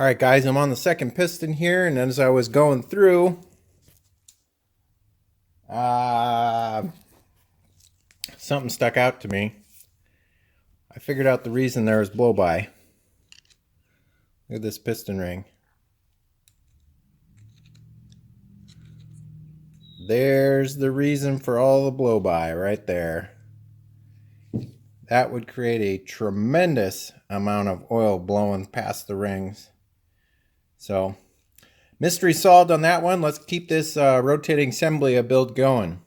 Alright guys, I'm on the second piston here, and as I was going through, something stuck out to me. I figured out the reason there was blowby. Look at this piston ring. There's the reason for all the blowby right there. That would create a tremendous amount of oil blowing past the rings. So, mystery solved on that one. Let's keep this rotating assembly build going.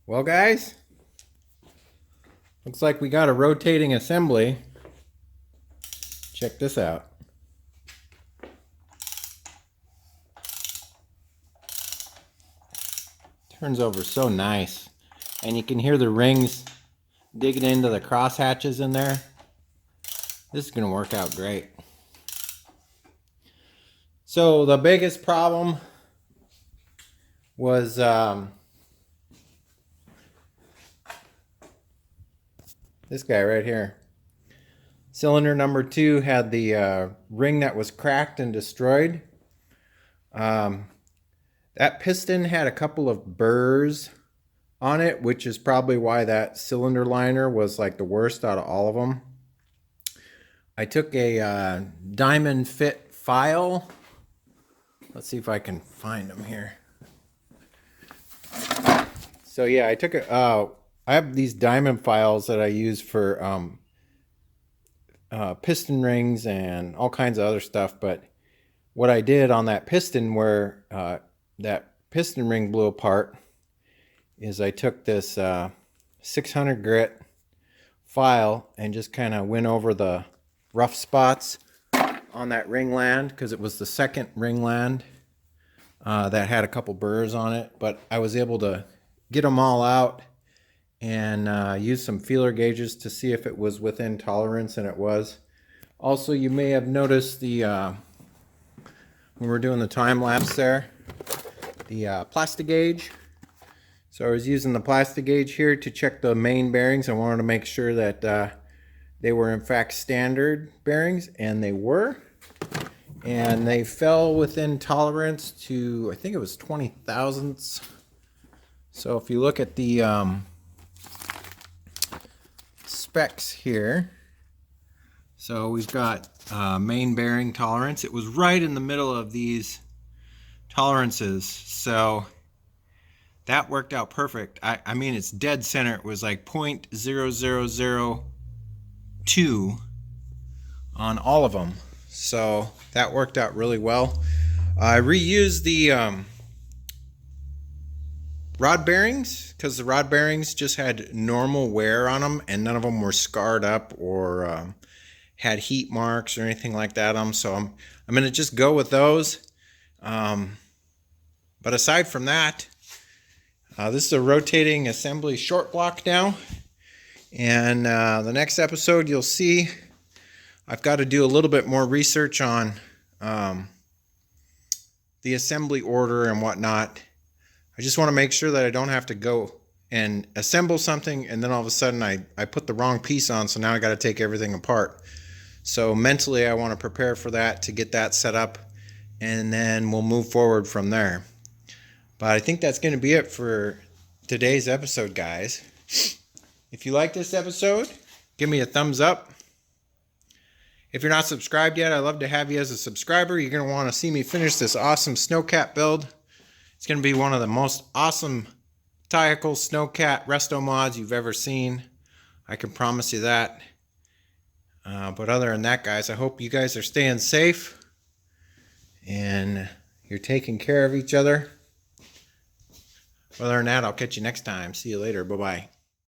Well guys, looks like we got a rotating assembly. Check this out. Turns over so nice. And you can hear the rings digging into the cross hatches in there. This is going to work out great. So the biggest problem was this guy right here. Cylinder number 2 had the ring that was cracked and destroyed. That piston had a couple of burrs on it, which is probably why that cylinder liner was like the worst out of all of them. I took a diamond fit file. Let's see if I can find them here. So yeah, I took a I have these diamond files that I use for piston rings and all kinds of other stuff. But what I did on that piston where that piston ring blew apart is I took this 600 grit file and just kind of went over the rough spots on that ringland, because it was the second ringland that had a couple burrs on it. But I was able to get them all out and use some feeler gauges to see if it was within tolerance, and it was. Also, you may have noticed the when we're doing the time lapse there, the plastic gauge. So I was using the plastic gauge here to check the main bearings. I wanted to make sure that they were in fact standard bearings, and they were. And they fell within tolerance to, I think it was 20 thousandths. So if you look at the specs here, so we've got main bearing tolerance. It was right in the middle of these tolerances, so that worked out perfect. I mean, it's dead center. It was like 0.0002 on all of them, so that worked out really well. I reused the rod bearings, because the rod bearings just had normal wear on them and none of them were scarred up or had heat marks or anything like that on them. So I'm going to just go with those. But aside from that, this is a rotating assembly short block now. And the next episode you'll see I've got to do a little bit more research on the assembly order and whatnot. I just want to make sure that I don't have to go and assemble something and then all of a sudden I put the wrong piece on, so now I got to take everything apart. So mentally I want to prepare for that, to get that set up, and then we'll move forward from there. But I think that's going to be it for today's episode, guys. If you like this episode, give me a thumbs up. If you're not subscribed yet, I'd love to have you as a subscriber. You're going to want to see me finish this awesome SNOWCAT build. It's going to be one of the most awesome tactical SNOWCAT resto mods you've ever seen. I can promise you that. But other than that, guys, I hope you guys are staying safe and you're taking care of each other. Other than that, I'll catch you next time. See you later. Bye-bye.